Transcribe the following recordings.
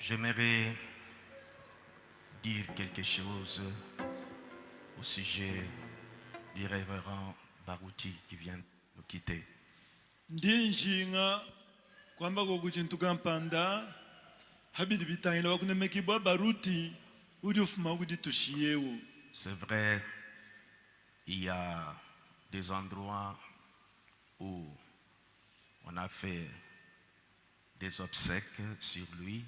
J'aimerais dire quelque chose au sujet du révérend Barouti qui vient nous quitter. Ndinshinga kwamba kokuchintuka mpanda habidi bitangila wakunemekibwa baruti udi ufuma udi tushiyewo. C'est vrai, il y a des endroits où on a fait des obsèques sur lui.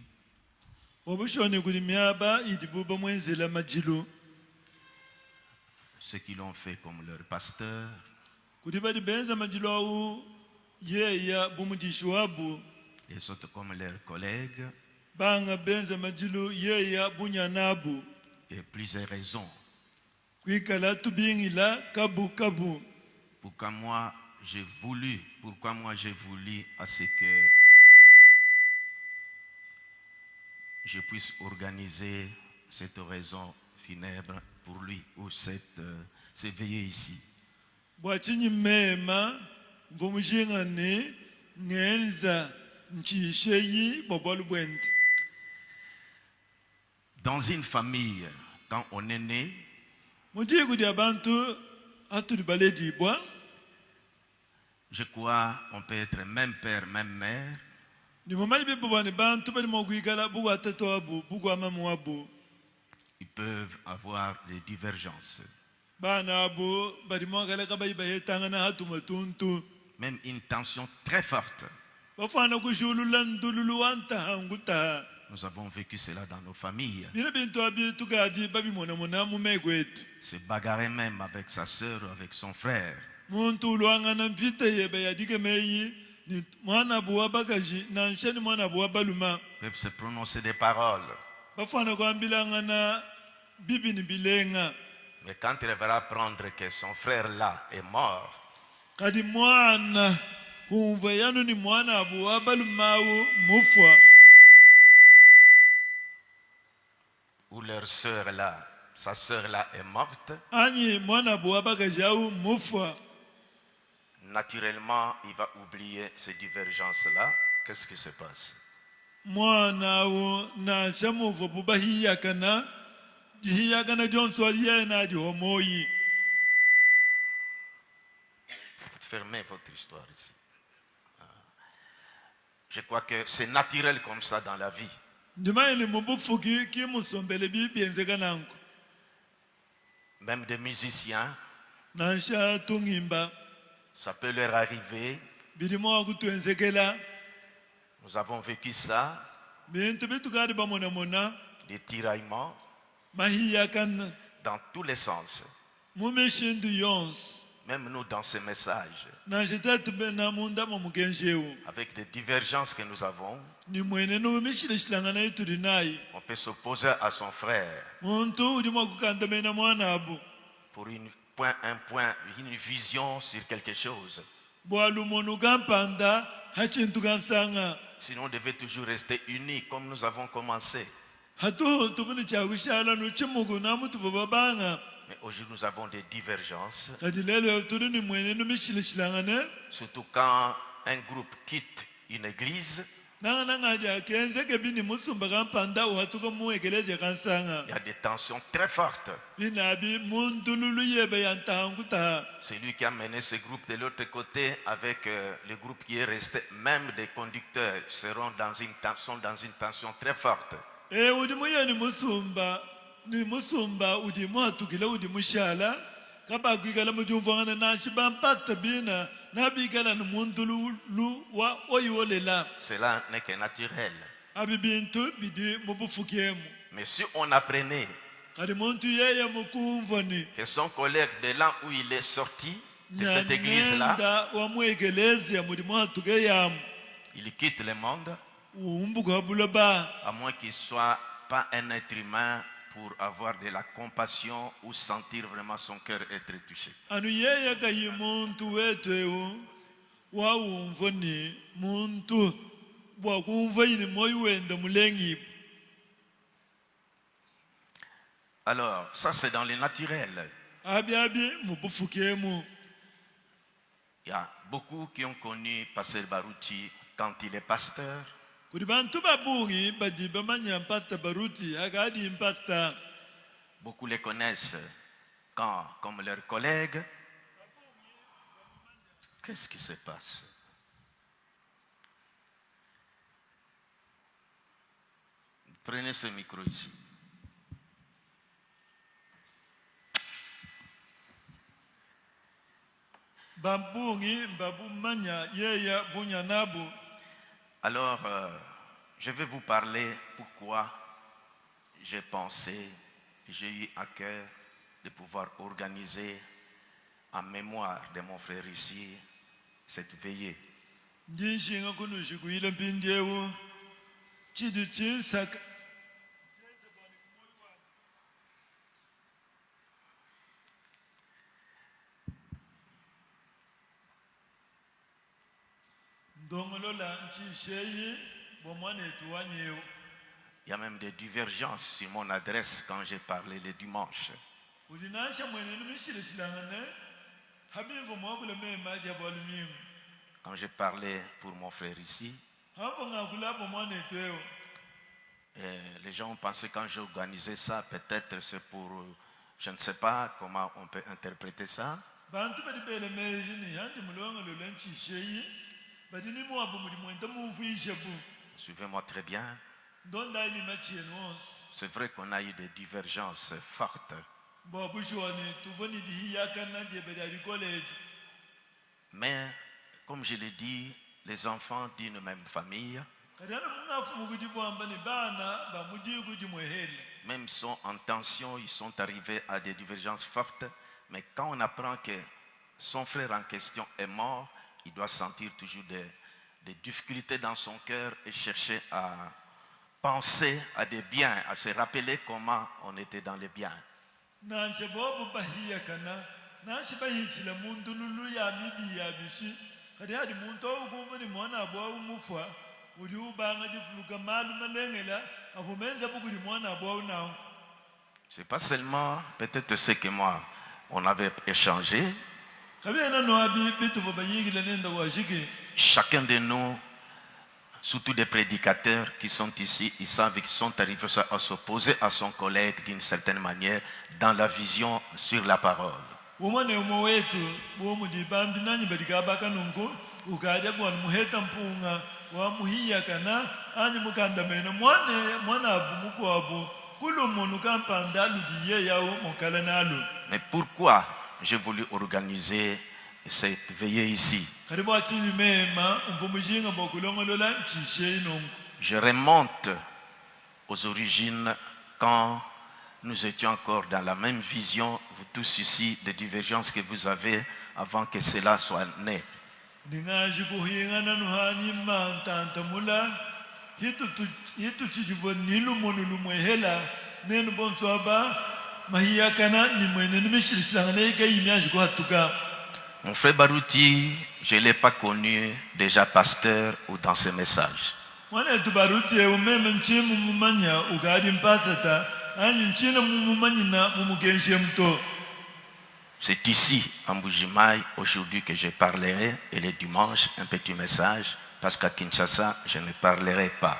Wabushoni kuli miaba idibuba mwenzela majilu. Ceux qui l'ont fait comme leur pasteur, Kudiba di benza majilu au yeya bumujishwabu. les autres comme leurs collègues, Banga benza majilu yeya bunyanabu. et plusieurs raisons. Kwikala tubingila kabu kabu. Pourquoi moi j'ai voulu à ce que je puisse organiser cette oraison funèbre pour lui ou ces veillées ici. Bwachinyi mema mvumujingane ngenza nchisheyi bobolu bwente. Dans une famille, quand on est né, Mudiku di abantu aturi baledi bwa. je crois qu'on peut être même père, même mère, Ni mamaji bibo bani bantu bali mogwigala bugu atato abu bugu amamu abu. ils peuvent avoir des divergences. Bana abu bali mogala kabayi bayetanga na hatu matuntu. Même une tension très forte. Bafana kushulula ndululu wanta hanguta. Nous avons vécu cela dans nos familles. Bina bintu abi tugadi babi mona mona mumegwetu. Se bagarrer même avec sa sœur ou avec son frère. Muntu luanga na mvite yebe yadike meyi ni mwana buwa bagaji na nsheni mwana buwa baluma. Peuvent se prononcer des paroles. Bafana kwambilanga na bibi ni bilenga. Mais quand il va apprendre que son frère là est mort, Kadi mwana kumva yanu ni mwana buwa balumawu mufwa. ou leur sœur là, sa sœur là est morte, Anyi mwana buwa bagaji au mufwa. naturellement il va oublier ces divergences là. Qu'est-ce qui se passe? Mwana wu na shamuvo buba hiyakana Johnson yena di homoyi. Fermez votre histoire ici. Je crois que c'est naturel comme ça dans la vie. Ndimaili mubufuki ki musombele bibi enzekananko. Même des musiciens, Nansha tungimba ça peut leur arriver. bidimo akutwenzekela Nous avons vécu ça, bintu bitukadi bamona mona des tiraillements mahiyakana dans tous les sens. mumishindu yons. Même nous dans ces messages, Nanjitatu bena munda mamugenjewu. avec des divergences que nous avons, Ni mwene no mishilishilangana itudinai. on peut s'opposer à son frère Muntu udimo kukanda mena mwana abu. pour une vision sur quelque chose. Bwalu monu gampanda hachintu gansanga. Sinon, on devait toujours rester unis comme nous avons commencé. Hatu tufuni chawishala no chimugu na mutu babanga. Mais aujourd'hui, nous avons des divergences, Kati lelo tudini mwene no mishilishilangana. surtout quand un groupe quitte une église. Nanga ngaja kenzeke bini musumba gampanda uhatuka muegeleze gansanga. Il y a des tensions très fortes. Binabi muntu lulu yebe yantanguta. C'est lui qui a mené ce groupe de l'autre côté avec le groupe qui est resté. Même des conducteurs sont dans une tension très forte. Udimu ya ni musumba udimu hatukila udimu shala. Kaba kwigala mujumvangana na shibampasta bina. Nabigala ni muntu lulu wa oyiwolela. Cela n'est que naturel. Abi bintu bidi mubufukiemu. Mais si on apprenait Kadi muntu yeye mukumvani. que son collègue de là où il est sorti, de cette église-là, Nyanenda wa muegeleze ya mudimu hatuke yamu. il quitte le monde, Umbuka bulaba. à moins qu'il ne soit pas un être humain pour avoir de la compassion ou sentir vraiment son cœur être touché. Anu yeye kayi muntu wetu wa umvoni muntu bwa kumva yini moyo wenda mulengi. Alors, ça c'est dans le naturel. Abi mubufukemu. Il y a beaucoup qui ont connu Pasteur Barouti quand il est pasteur. kuri bantu babungi badi bamanya Pastor Baruti agadi Pastor. Beaucoup les connaissent comme leurs collègues. Qu'est-ce qui se passe? Prenez ce micro ici. Alors, je vais vous parler pourquoi j'ai pensé, j'ai eu à cœur de pouvoir organiser en mémoire de mon frère ici cette veillée. Il y a même des divergences sur mon adresse quand j'ai parlé le dimanche. Quand j'ai parlé pour mon frère ici, les gens ont pensé quand j'ai organisé ça, peut-être c'est pour, je ne sais pas comment on peut interpréter ça. Suivez-moi très bien. C'est vrai qu'on a eu des divergences fortes. Mais, comme je l'ai dit, les enfants d'une même famille, même s'ils sont en tension, ils sont arrivés à des divergences fortes. Mais quand on apprend que son frère en question est mort, il doit sentir toujours des difficultés dans son cœur et chercher à penser à des biens, à se rappeler comment on était dans les biens. C'est pas seulement peut-être ce que moi on avait échangé. Chacun de nous, surtout des prédicateurs qui sont ici, ils savent qu'ils sont arrivés à s'opposer à son collègue d'une certaine manière dans la vision sur la parole. Mais pourquoi j'ai voulu organiser cette veillée ici? Je remonte aux origines quand nous étions encore dans la même vision, vous tous ici, des divergences que vous avez avant que cela soit né. Mon frère Baruti, je ne l'ai pas connu déjà pasteur ou dans ses messages. C'est ici, en Mbuji-Mayi, aujourd'hui que je parlerai, et le dimanche, un petit message, parce qu'à Kinshasa, je ne parlerai pas.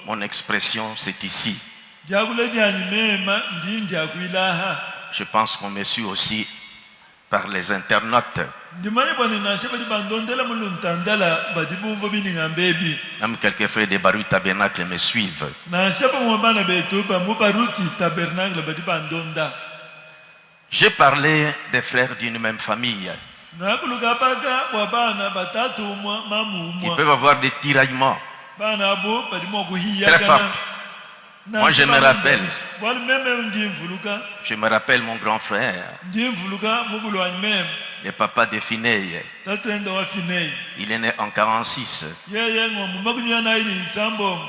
Mon expression, c'est ici. Je pense qu'on me suit aussi par les internautes. Même quelques frères de Baruti Tabernacle me suivent. J'ai parlé des frères d'une même famille. Ils peuvent avoir des tiraillements très forts. Moi, je me rappelle mon grand frère, le papa de Fineille. Il est né en 46.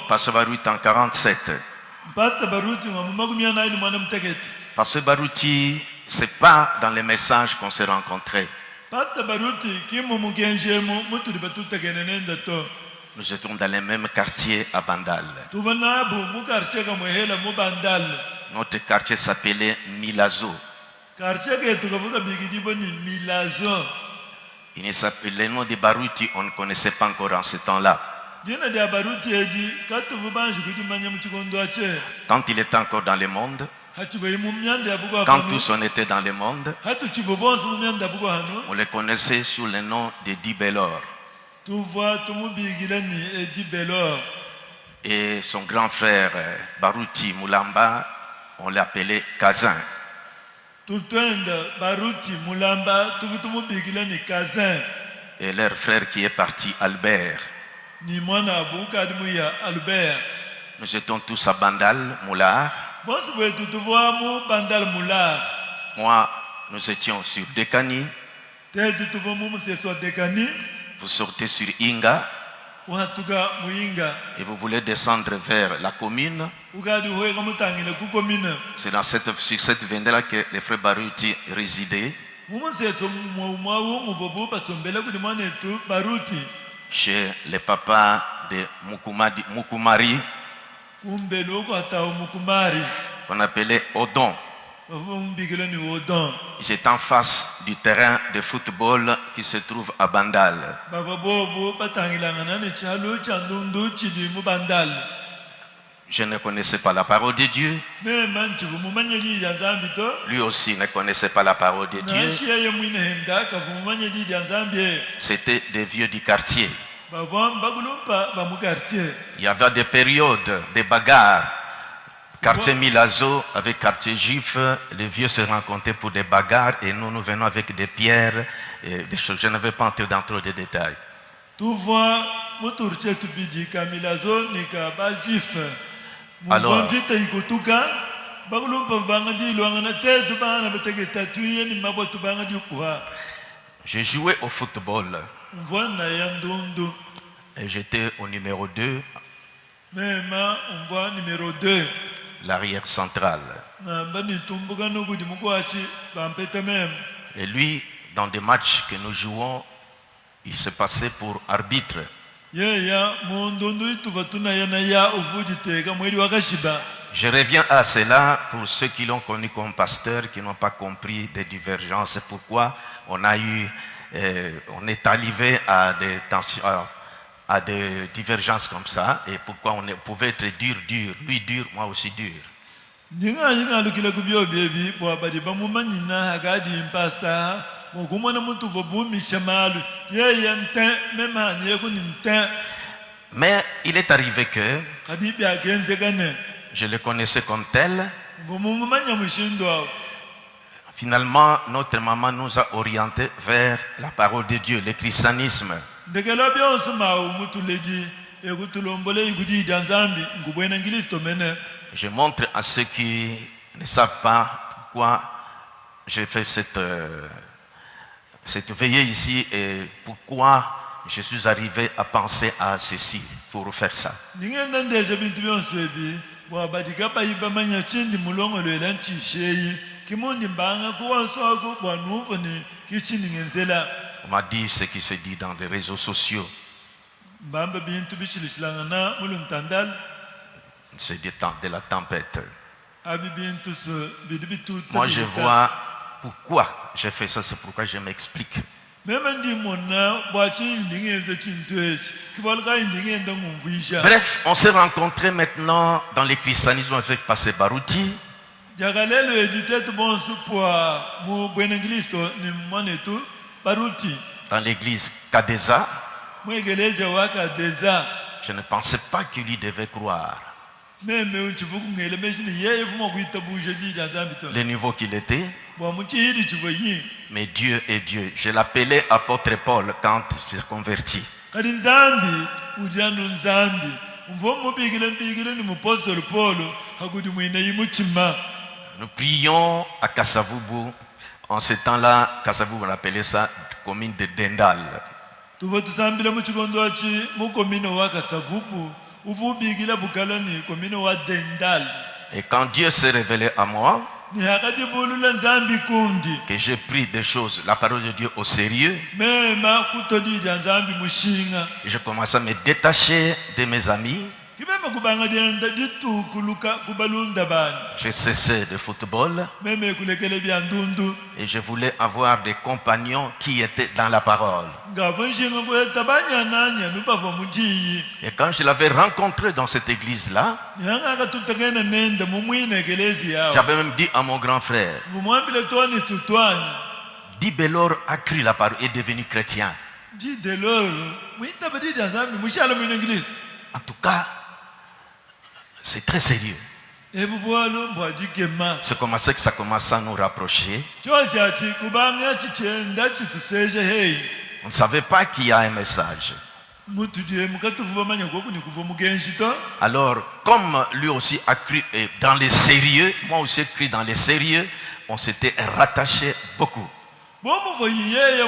Pasteur Baruti en 47. Pasteur Baruti, c'est pas dans les messages qu'on s'est rencontrés. Nous étions dans les mêmes quartiers à Bandal. Notre quartier s'appelait Milazo. quartier ketu kavuka bigidi boni Milazo. Le nom de Baruti, on ne connaissait pas encore en ce temps-là. Dina de Baruti edi katuvu banji kudimanya mchikondo ache. Quand il était encore dans le monde, quand tous on était dans le monde, on les connaissait sous le nom de Dibelor. Et son grand frère Baruti Mulamba, on l'appelait Kazin. Et leur frère qui est parti, Albert. Nous étions tous à Bandal, Moulard. Moi, nous étions sur Dekani. Vous sortez sur Inga. Et vous voulez descendre vers la commune. C'est sur cette veine-là que les frères Baruti résidaient. Chez les papas de Mukumari, qu'on appelait Odon. Ils étaient en face du terrain de football qui se trouve à Bandal. Je ne connaissais pas la parole de Dieu. Lui aussi ne connaissait pas la parole de Dieu. C'était des vieux du quartier. Il y avait des périodes de bagarres. Quartier Milazo avec quartier juif, les vieux se rencontraient pour des bagarres et nous venons avec des pierres et des choses. Je ne vais pas entrer dans trop de détails. Alors, j'ai joué au football et j'étais au numéro 2. L'arrière central. Et lui, dans des matchs que nous jouons, il se passait pour arbitre. Je reviens à cela pour ceux qui l'ont connu comme pasteur, qui n'ont pas compris des divergences. Pourquoi on est arrivé à des tensions, à des divergences comme ça, et pourquoi on pouvait être dur, lui dur, moi aussi dur. Mais il est arrivé que je le connaissais comme tel. Finalement, notre maman nous a orientés vers la parole de Dieu, le christianisme. Je montre à ceux qui ne savent pas pourquoi j'ai fait cette veillée ici et pourquoi je suis arrivé à penser à ceci pour faire ça. On m'a dit ce qui se dit dans les réseaux sociaux. C'est de la tempête. Moi je vois pourquoi j'ai fait ça, c'est pourquoi je m'explique. Bref, on s'est rencontrés maintenant dans le christianisme avec Pasteur Baruti. Dans l'église Kadeza. Je ne pensais pas qu'il lui devait croire. Le niveau qu'il était. Mais Dieu est Dieu. Je l'appelais apôtre Paul quand il s'est converti. Nous prions à Kasavubu. En ce temps-là, Kasavubu, on appelait ça commune de Dendal. Et quand Dieu s'est révélé à moi, que j'ai pris des choses, la parole de Dieu au sérieux, je commençais à me détacher de mes amis. kibema kubanga dyenda ditukuluka kubalunda bani J'ai cessé de football meme kulekele bya ndundu et je voulais avoir des compagnons qui étaient dans la parole. ngavo nshinga kweta banyananya nubava mujiyi Et quand je l'avais rencontré dans cette église-là, nyanga tutagenda nenda mumwine ekelezi yao j'avais même dit à mon grand frère, vumwambile toni tutwani Di Belor a cru la parole et est devenu chrétien. di delor mwitaba di dazambi mushala mwinenglist En tout cas, c'est très sérieux. ebubwalo mbwadikema C'est comme ça que ça commence à nous rapprocher. chochati kubanga chichenda chituseje hei On ne savait pas qu'il y a un message. mutu die mukatuvuba manya goku ni kuva mugenshi to Alors, comme lui aussi a cru dans les sérieux, moi aussi j'ai cru dans les sérieux, on s'était rattaché beaucoup. bomuvo yiyeya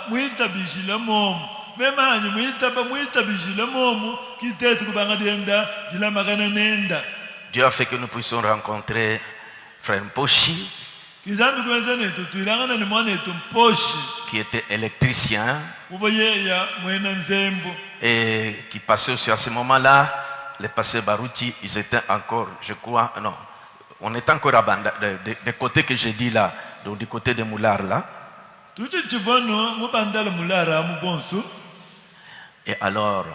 mwitabishile momu memanyi mwitabishile momu kitetu kubanga dyenda dilamakana nenda Dieu a fait que nous puissions rencontrer Frère Mposhi, kizambi kwenza netu twilangana ni mwana etu mposhi qui était électricien uvo yeya mwena nzembo et qui passait aussi à ce moment-là. Les passés Barouti, ils étaient encore, je crois, non, on était encore à Banda, des côtés que j'ai dit là, donc du côté de Moulard là. tuchi chivono mubandala mulara mubonsu Et alors,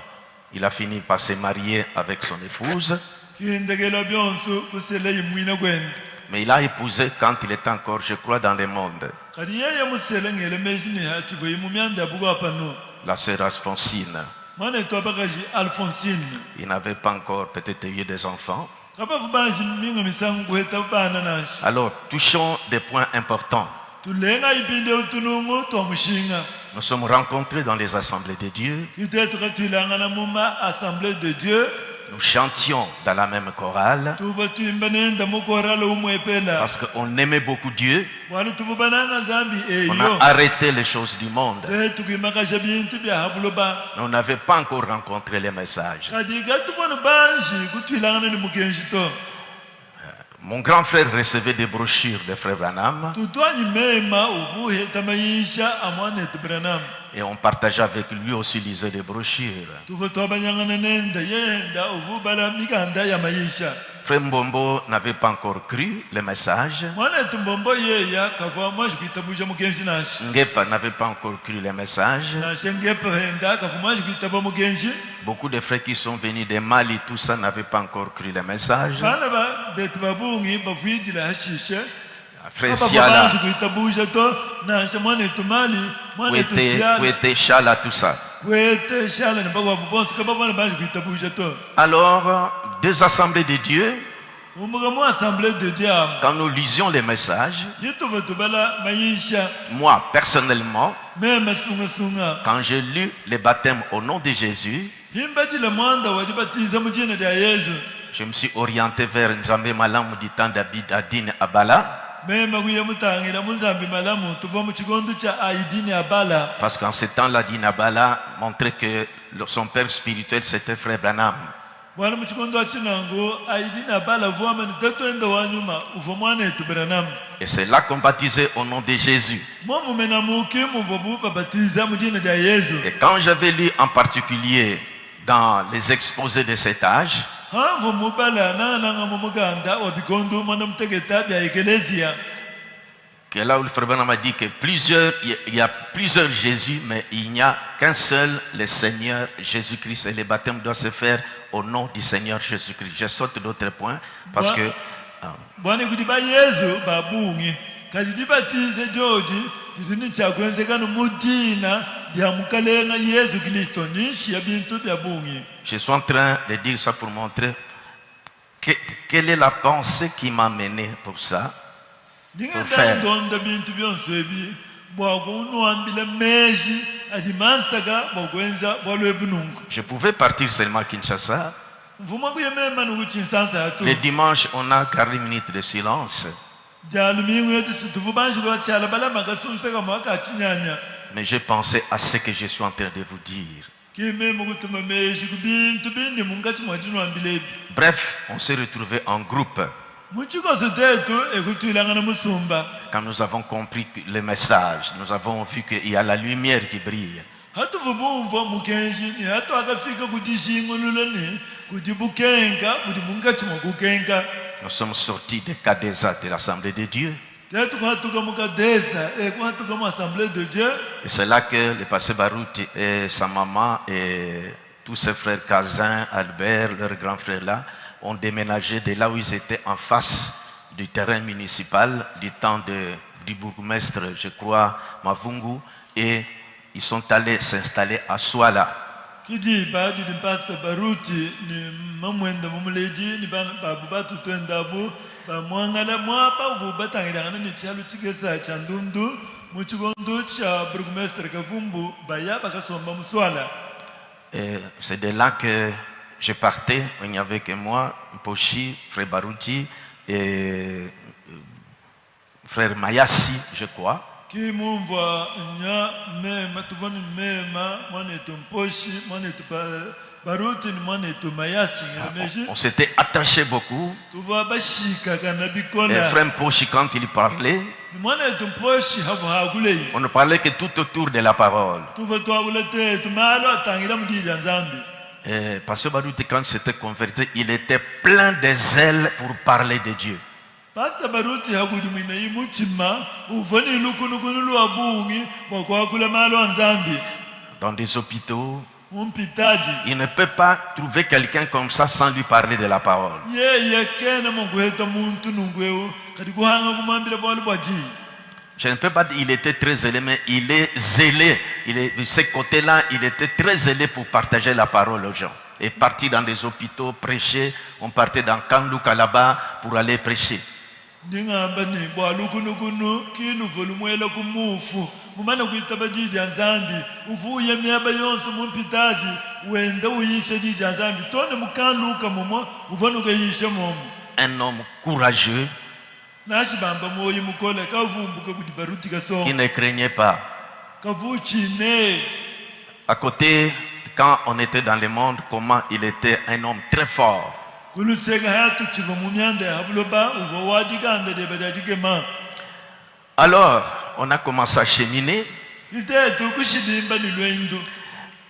il a fini par se marier avec son épouse, kindegela byonsu kuseleyi mwina kwenda mais il a épousé quand il était encore, je crois, dans le monde, kadi yeya musele ngele meshini ha chivoyi mumyanda bugo pano la sœur Alphonsine. mwana etu abakaji Alphonsine Il n'avait pas encore peut-être eu des enfants. kabavu banji minga misangu kuheta bana nashi Alors, touchons des points importants. tulenga ipinde utunungu twamushinga Nous sommes rencontrés dans les assemblées de Dieu. kitetu katwilangana muma assemblée de Dieu Nous chantions dans la même chorale tuva twimba nenda mukorala umwepela parce qu'on aimait beaucoup Dieu. wali tuvubananga zambi On eyo a arrêté les choses du monde. tetu kwimakasha bintu bya habuloba Mais on n'avait pas encore rencontré les messages. kadi katubona banji kutwilangana ni mukenji to Mon grand frère recevait des brochures de Frère Branham tutwanyi mema uvuhe tamayisha amwana etu Branham et on partageait avec lui aussi, lisait des brochures. tuva twabanyangana nenda yenda uvubala mikanda ya mayisha Frère Mbombo n'avait pas encore cru les messages. mwana etu mbombo yeya kava mwaji kuitabuja mukenji nashi Ngepa n'avait pas encore cru les messages. nashengepa henda kava mwaji kuitaba mukenji Beaucoup de frères qui sont venus de Mali, tout ça, n'avaient pas encore cru les messages. bana betu babungi bavuyijila hashishe Frère abava Siala, banji kuitabuja to nashe mwana etu mali mwana etu siala Kouete, Chala, tout ça. kwete shala nibagwa bubonsi kabavana banji kuitabuja to Alors, deux assemblées de Dieu, umuga mu assemblée de Dieu quand nous lisions les messages, yituva tubala mayisha moi, personnellement, mema sunga quand j'ai lu les baptêmes au nom de Jésus, himbajila mwanda wadibatiza mujina lya Yesu je me suis orienté vers Nzambe Malamu du temps d'Adine Abala, mema kuya mutangira munzambi malamu tuva mu kigondo cha aidini abala parce qu'en ce temps-là, Adine Abala montrait que son père spirituel, c'était Frère Branham. bwana mu kigondo achinango aidini abala vuama ni tetwenda wanyuma uva mwana etu Branham Et c'est là qu'on baptisait au nom de Jésus. momu mena muki muva babatiza mujina lya Yesu Et quand j'avais lu en particulier dans les exposés de cet âge, hanvu mubala nananga mu muganda wa bigondo mwana mutegeta bya ekelezia que là où le frère Branham a dit que il y a plusieurs Jésus, mais il n'y a qu'un seul, le Seigneur Jésus-Christ. Et les baptêmes doivent se faire au nom du Seigneur Jésus-Christ. Je saute d'autres points parce que bwana kuti ba Yesu babungi kati dibatize jodi titini chakwenzekana mudina lya mukalenga Yesu Kristo nishi ya bintu bya bungi je suis en train de dire ça pour montrer quelle est la pensée qui m'a mené pour ça. ndingenda ndonda bintu byonso ebi bwakunwambila meji ati mansaka bwakwenza bwalwebunungu Je pouvais partir seulement à Kinshasa. mvuma kuyemema nukuchinsansa yatu Le dimanche, on a 40 minutes de silence. jalumingu yetu situvu banji kwachala balama kasunzeka mwaka achinyanya Mais j'ai pensé à ce que je suis en train de vous dire. kimema kutuma meji kubintu bindi mungati mwatinwambila ebi Bref, on s'est retrouvés en groupe. muchikoso tetu ekutwilangana musumba Quand nous avons compris le message, nous avons vu qu'il y a la lumière qui brille. hatuvubumva mukenji ni hatu akafika kuti shingolulani kuti bukenga kuti mungati mwakukenga Nous sommes sortis de Kadeza, de l'Assemblée de Dieu. tetu kuhatuka mukadesa kuhatuka mu assemblée de Dieu. Et c'est là que le pasteur Barouti et sa maman et tous ses frères Kazin, Albert, leur grand frère là, ont déménagé de là où ils étaient en face du terrain municipal du temps du bourgmestre, je crois, Mavungu, et ils sont allés s'installer à Swala. kidi baadi ni pastor Baruti ni mamwenda mumuledi ni babu batu twendabu bamwangala mwapa uvu batangirana ni chalo chigesa cha ndundu muchigondo cha bourgmestre Kavumbu baya bakasomba muswala. Et c'est de là que je partais, il n'y avait que moi, Pochi, frère Barouti et frère Mayassi, je crois. Kimumva nya mema tuvani mema mwanetu Mposhi mwanetu Baruti ni mwanetu Mayasi ngameji. On s'était attachés beaucoup. Tuva bashika kana Et bikola. frère Pochi, quand il parlait, Ni mwanetu Mposhi havu hagulei. on ne parlait que tout autour de la parole. Tuva twagulete tumalo atangira mudija nzambi. Et pasteur Barouti, quand il s'était converti, il était plein de zèle pour parler de Dieu. Pastor Baruti hagudi mwina imuchima uvani lukunukunu abungi wakwakula malo nzambi. Dans des hôpitaux, Umpitaji. il ne peut pas trouver quelqu'un comme ça sans lui parler de la parole. Ye kena munguheta muntu nungweo kati kuhanga kumambira bwali bwaji. Je ne peux pas dire qu'il était très zélé, mais il est zélé. De ce côté-là, il était très zélé pour partager la parole aux gens. Et partir dans des hôpitaux, prêcher. On partait dans Kanduka là-bas pour aller prêcher. Ndingamba ni bwalukunukunu kinu volumwela kumufu mumana kuitaba jija nzambi uvuye myaba yonse mumpitaji wenda uyishe jija nzambi tone mukanluka momo uvanuka yishe momo. Un homme courageux Nashibamba moyi mukola kavumbuka kuti Baruti qui kasonga ne craignait pas. kavuchine. À côté, quand on était dans le monde, comment il était un homme très fort. Kuluseka hatu chiva mumyanda ya habuloba uva wadiganda de badadikema. Alors, on a commencé à cheminer. Kitetu kushidimba ni lwendo.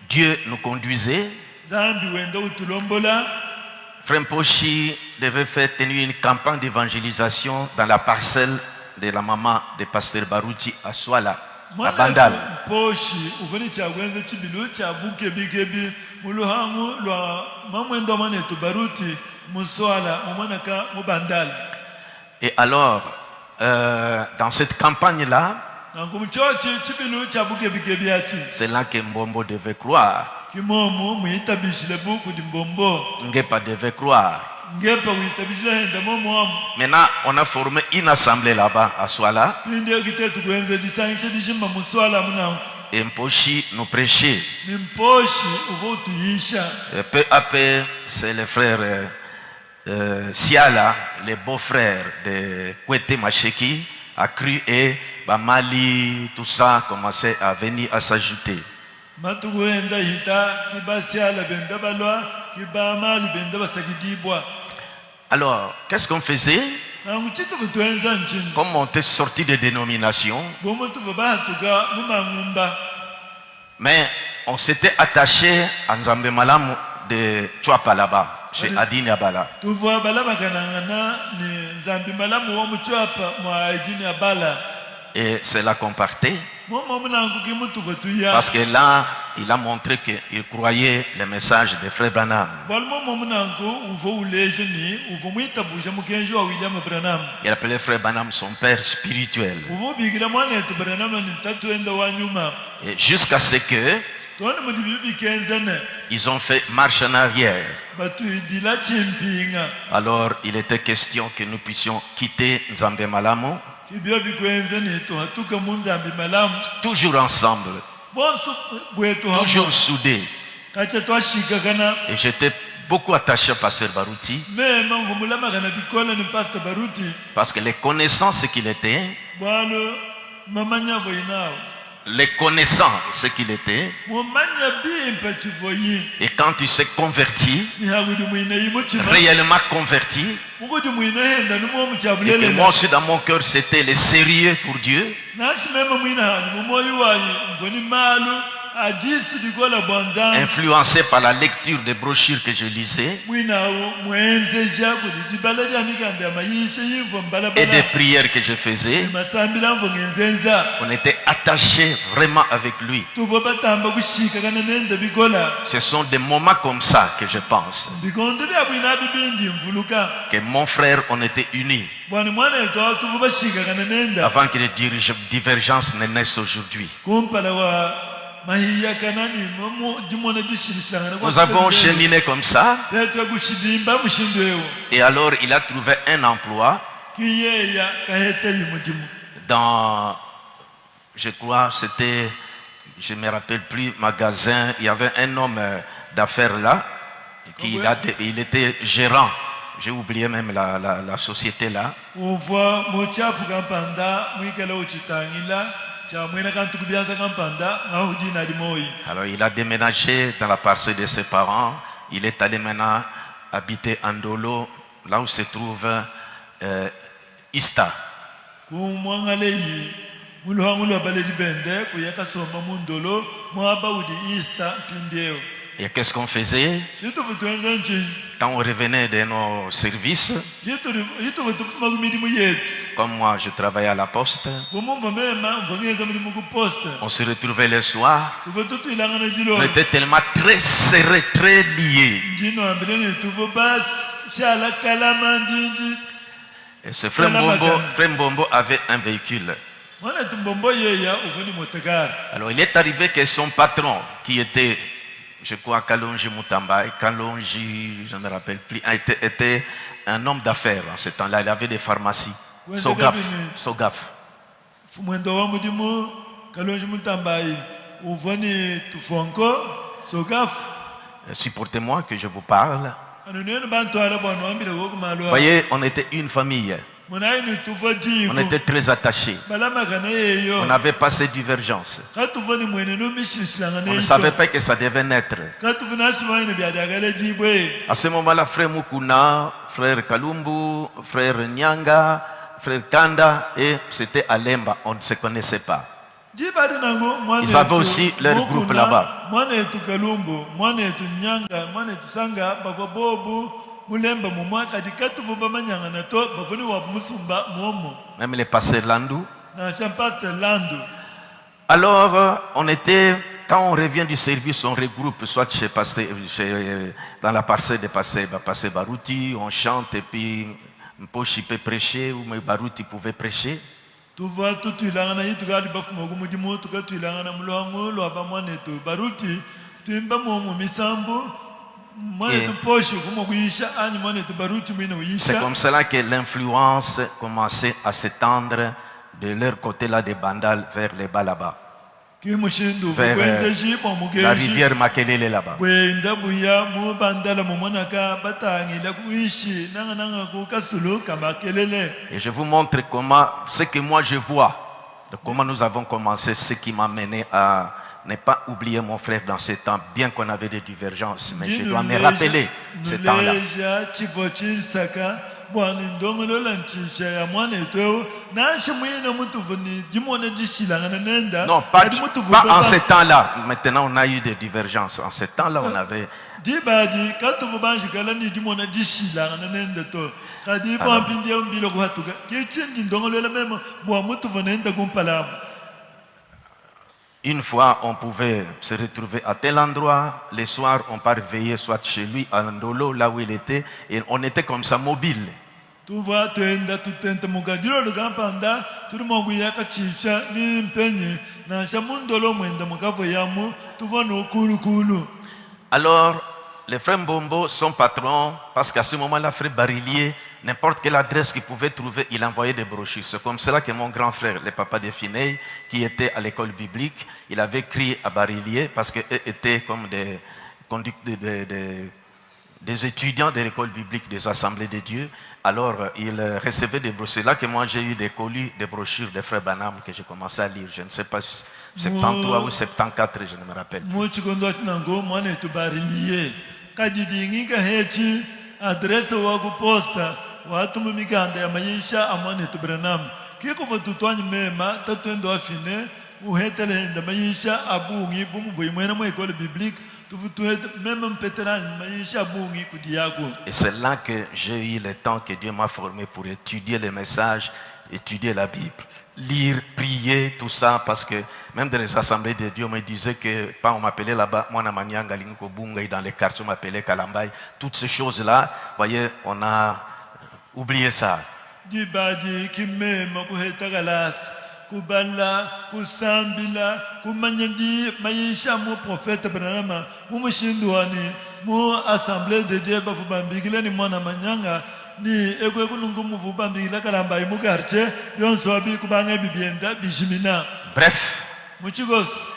Dieu nous conduisait. Zambi wenda utulombola. Frère Pochi devait faire tenir une campagne d'évangélisation dans la parcelle de la maman de pasteur Barouti à Swala, à Bandal. Poshi uvani chagwenza chibilu chabuke bigebi muluhangu lwa mamwendo manetu Baruti muswala mumanaka mubandal. Et alors, dans cette campagne-là, Nangumchochi chibilu chabuke bigebi achi. c'est là que Mbombo devait croire, Kimomo muitabishile buku di Mbombo. Ngepa devait croire. Ngepa uitabishile henda momo. Maintenant, on a formé une assemblée là-bas à Swala. Pinde kitetu kwenza disanche dijima muswala munangu. Et Mpochi nous prêchait. Ni Mposhi uvotu yisha. Et peu à peu, c'est le frère Siala, le beau-frère de Kwete Macheki, a cru et Bamali, tout ça commençait à venir à s'ajouter. Matuwenda hita kibasiala benda balwa kibamali benda basakidibwa. Alors, qu'est-ce qu'on faisait? Nanguchitu kutwenza nchini. Comme on était sorti des dénominations, Bomotu vabatuka mumangumba. mais on s'était attaché à Nzambe Malamu de Chouapa là-bas, chez Adine Abala. Tuvuwa balaba kanangana ni nzambi malamu wa mchwapa mwa idini abala. Et c'est là qu'on partait. Momo munangu kimutu vatuya. Parce que là, il a montré qu'il croyait le message de Frère Branham. Balmomo munangu uvo uleje ni uvo muitabusha mukenji wa William Branham. Il appelait Frère Branham son père spirituel. Uvo bigira mwanetu Branham ni tatuenda wa nyuma. Et jusqu'à ce que Tone mudibibi kenzane. ils ont fait marche en arrière. Batu idila chimpinga. Alors, il était question que nous puissions quitter Nzambe Malamu, Kibyo bikwenzane to hatuka munzambi malamu. toujours ensemble, Bonso bwetu hamu. toujours soudés. Kacha twashika kana. Et j'étais beaucoup attaché à Pasteur Barouti, Mema ngumulama kana bikola ni Pastor Baruti. parce que les connaissants ce qu'il était, Bwalo mamanya voinao. les connaissants ce qu'il était, Mumanya bimpa chivoyi. et quand il s'est converti, Ni hagudi mwina imuchima. réellement converti, mukudi mwina henda numo Et que muchabulela moi aussi dans mon cœur c'était le sérieux pour Dieu. nashimema mwina hani mumoyi wanyu mvoni malu adisi dikola bwanzangu Influencé par la lecture des brochures que je lisais mwinawo mwenze jakudi dibala lyamikanda amayisha yimvo et des mbalabala prières que je faisais, masambila mvo ngenzenza on était attachés vraiment avec lui. tuvo batamba kushika kana nenda bikola Ce sont des moments comme ça que je pense. bikondo bya bwina bibindi mvuluka Que mon frère, on était unis bwani mwana eto tuvo bashika kana nenda avant que les divergences ne naissent aujourd'hui. kumpala wa mahiya kanani jimona jishirishangana Nous avons cheminé comme ça yatwa kushidimba mushindwewo et alors il a trouvé un emploi kiyeya kahete yimudimu dans, je crois, c'était, je ne me rappelle plus, magasin. Il y avait un homme d'affaires là, il était gérant. J'ai oublié même la société là. uva muchapu kampanda mwikala uchitangila cha mwena kantu kubianza kampanda ngahudina dimoyi Alors il a déménagé dans la parcelle de ses parents. Il est allé maintenant habiter en Ndolo, là où se trouve Ista. kumwangaleyi muluhangulu abaledi bende kuyakasoma mundolo mwaba udi Easter pindeo Et qu'est-ce qu'on faisait chituvu tuenza nchini quand on revenait de nos services? chituvu tufuma kumidimu yetu Comme moi, je travaillais à la poste. kumumva mema mvongeza mudimu kuposta On se retrouvait le soir. tuvo tutwilangana On jilo était tellement très serrés, très liés. njino ambileni tuvo basi shala kalama ndinji Et ce frère Mbombo avait un véhicule. mwana tumbombo yeya uvuni motekari Alors il est arrivé que son patron, qui était, je crois, Kalonji Mutamba, et Kalonji, je ne me rappelle plus, était un homme d'affaires en ce temps-là. Il avait des pharmacies. Sogaf. mwendo wa mudimu kalonji mutambai uvuni tufonko sogafu Supportez-moi que je vous parle. anoneno bantwala bwana wambile wokumalwa Voyez, on était une famille. munaini tuvo On jiko était très attachés. balamakana yeyo On n'avait pas ces divergences. katuvoni mwene nomishishilangana On ne savait pas que ça devait naître. katuvuni asimaine byadagala jibwe À ce moment-là, frère Mukuna, frère Kalumbu, frère Nyanga, frère Kanda, et c'était à Lemba, on ne se connaissait pas. jibadi nango Ils avaient aussi leur groupe là-bas. mwana etu kalumbu mwana etu nyanga mwana etu sanga bava bobu mulemba mumwaka dikatuvo bamanyangana to bavuni wa musumba momo Même les pasteurs Landou. na champaste landu Alors, on était, quand on revient du service, on regroupe, soit dans la parcelle de pasteur Barouti, on chante et puis Mposhi peut prêcher ou Barouti pouvait prêcher. tuva tutwilangana yitukali bafuma kumudimu tukatwilangana mulwangu lwaba mwana etu baruti twimba momo misambu mwana etu poshi fuma kuyisha anyi mwana etu baruti mwina C'est uyisha comme cela que l'influence commençait à s'étendre de leur côté là des Bandal vers les bas là-bas. kimushindu Vers kwenze shipwa la mugeshi rivière Makelele là-bas. kwenda buya mubandala mumwanaka batangila kuishi nanga kukasulu kamakelele Et je vous montre comment, ce que moi je vois, de comment nous avons commencé, ce qui m'a mené à ne pas oublier mon frère dans ce temps, bien qu'on avait des divergences, mais je dois me rappeler ce temps-là. nuleja chifo chisaka bwana ndongolola nchisha ya mwana etu nashe mwina mutuvuni jimona jishilangana nenda Non, pas adi mutuvu en baba. ce temps-là. Maintenant, on a eu des divergences. En ce temps-là, on avait... dibadi katuvu banjikala ni jimona jishilangana nenda to kadi bwampindia umbilo kuhatuka kichinji ndongolola mema bwa mutuvu nenda kumpalamu. Une fois, on pouvait se retrouver à tel endroit. Le soir, on part veiller soit chez lui, à Ndolo, là où il était. Et on était comme ça, mobile. tuva twenda tutente mukadilo lukampanda tuli mwakuyaka chisha ni mpenye na chamundolo mwenda mukavoyamu tuva nokulukulu. Alors, les frères Mbombo, son patron, parce qu'à ce moment-là, frère Barillier, n'importe quelle adresse qu'il pouvait trouver, il envoyait des brochures. C'est comme cela que mon grand frère, le papa de Fineille, qui était à l'école biblique, il avait écrit à Barillier parce qu'eux étaient comme des étudiants de l'école biblique des Assemblées de Dieu. Alors, il recevait des brochures. C'est là que moi, j'ai eu des colis, des brochures de frère Banam que j'ai commencé à lire. Je ne sais pas si 73 ou 74, je ne me rappelle plus. Muchikondo atinango mwana etu bariliye kadidingi ka hechi adresse wa kuposta watu mumiganda ya maisha amwane tubranam kiko vatutwanyi mema tatwendo afine uhetele nda maisha abungi bumuvuyi mwena mwekole biblique tuvutuhete meme mpeterani maisha abungi kudiyaku. Et c'est là que j'ai eu le temps que Dieu m'a formé pour étudier les messages, étudier la Bible, lire, prier, tout ça, parce que même dans les assemblées de Dieu, on me disait que quand on m'appelait là-bas, moi, Namanyanga, Linko Bunga, dans les quartiers, on m'appelait Kalambay, toutes ces choses-là, vous voyez, on a oublié ça. Dibadi kimema kuhetagalas kubala kusambila kumanyandi maisha mu prophète Branham mu mushindwani mu assemblée de Dieu bafubambikile ni mwana manyanga ni ekwe kunungu muvubambikila Kalambay mu quartier yonso abi kubanga bibienda bishimina. Bref, Muchigos.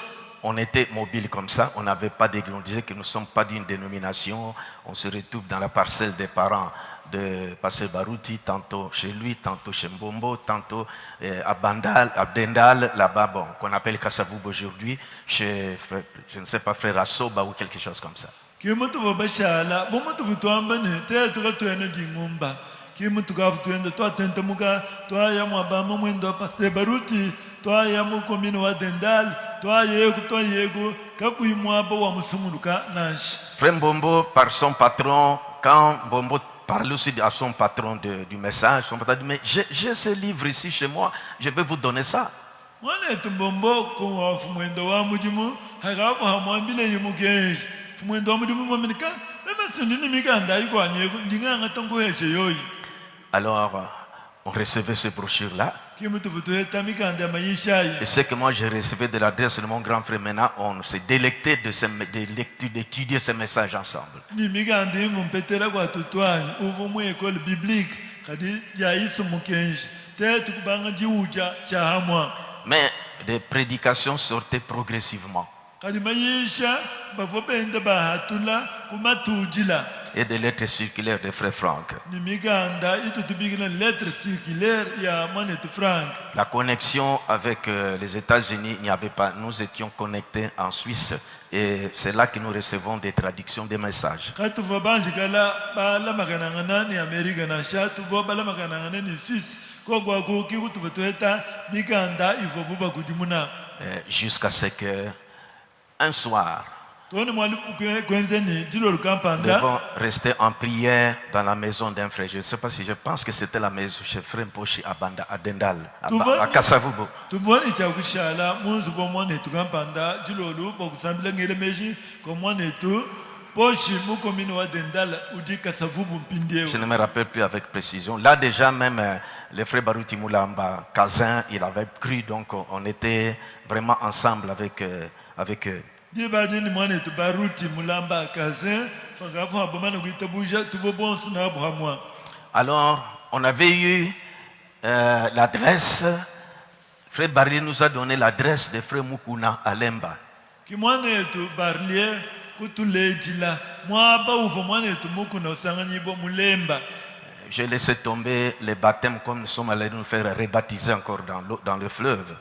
On était mobile comme ça, on n'avait pas d'église, on disait que nous ne sommes pas d'une dénomination, on se retrouve dans la parcelle des parents de Pasteur Baruti, tantôt chez lui, tantôt chez Mbombo, tantôt à Bandal, à Dendal, là-bas, bon, qu'on appelle Kassavoub aujourd'hui, chez, je ne sais pas, Frère Assoba ou quelque chose comme ça. Frère Mbombo, par son patron, quand Mbombo parle aussi à son patron du message, son patron dit, mais j'ai ce livre ici chez moi, je vais vous donner ça. Alors, on recevait ces brochures-là. Et c'est que moi j'ai recevé de l'adresse de mon grand frère. Maintenant, on s'est délecté d'étudier ces messages ensemble. Mais des prédications sortaient progressivement. Et des lettres circulaires de frère Franck. La connexion avec les États-Unis, il n'y avait pas. Nous étions connectés en Suisse et c'est là que nous recevons des traductions des messages. Jusqu'à ce que un soir, nous devons rester en prière dans la maison d'un frère. Je ne sais pas si je pense que c'était la maison chez Frère Mposhi à Banda, à Dendal, à Kasavubo. Je ne me rappelle plus avec précision. Là déjà même, le frère Baruti Moulamba, Kazin, il avait cru, donc on était vraiment ensemble avec eux. Alors, on avait eu l'adresse. Frère Barlier nous a donné l'adresse de Frère Mukuna à Lemba. J'ai laissé tomber les baptêmes comme nous sommes allés nous faire rebaptiser encore dans le fleuve.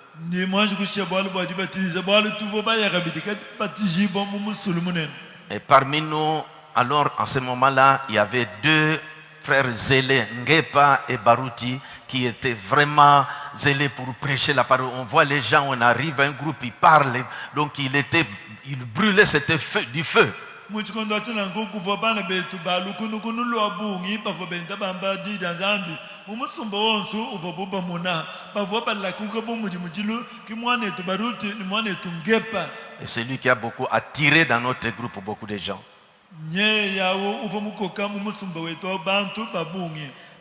Et parmi nous, alors en ce moment-là, il y avait deux frères zélés, Ngepa et Baruti, qui étaient vraiment zélés pour prêcher la parole. On voit les gens, on arrive, un groupe, ils parlent, donc il brûlait, c'était du feu. Et c'est lui qui a beaucoup attiré dans notre groupe beaucoup de gens.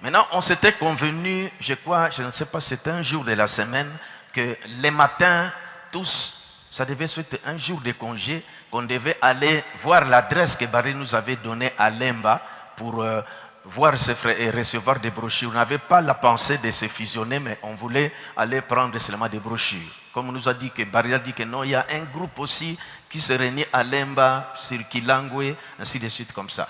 Maintenant, on s'était convenu, je crois, je ne sais pas, c'était un jour de la semaine, que les matins, tous, ça devait être un jour de congé, qu'on devait aller voir l'adresse que Barry nous avait donnée à Lemba pour voir ses frères et recevoir des brochures. On n'avait pas la pensée de se fusionner, mais on voulait aller prendre seulement des brochures. Comme on nous a dit que Barry a dit que non, il y a un groupe aussi qui se réunit à Lemba, sur Kilangwe, ainsi de suite comme ça.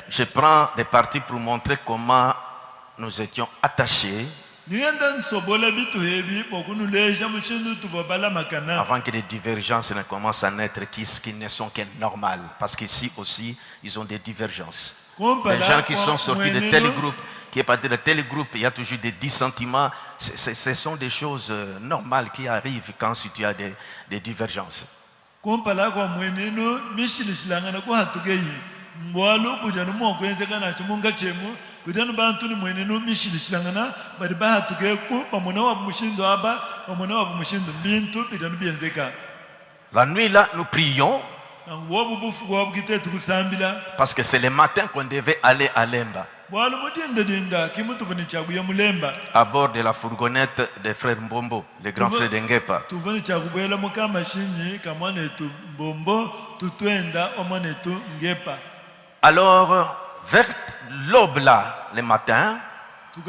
Je prends des parties pour montrer comment nous étions attachés Avant que les divergences ne commencent à naître, qui ne sont que normales. Parce qu'ici aussi, ils ont des divergences. Les gens qui sont sortis de tel groupe, qui est parti de tel groupe, il y a toujours des dissentiments. Ce sont des choses normales qui arrivent quand tu as des divergences. La nuit là, nous prions. Parce que c'est le matin qu'on devait aller à Lemba. À bord de la fourgonnette des frères Mbombo, les grands frères d'Engepa. Alors, vers l'aube là, le matin, je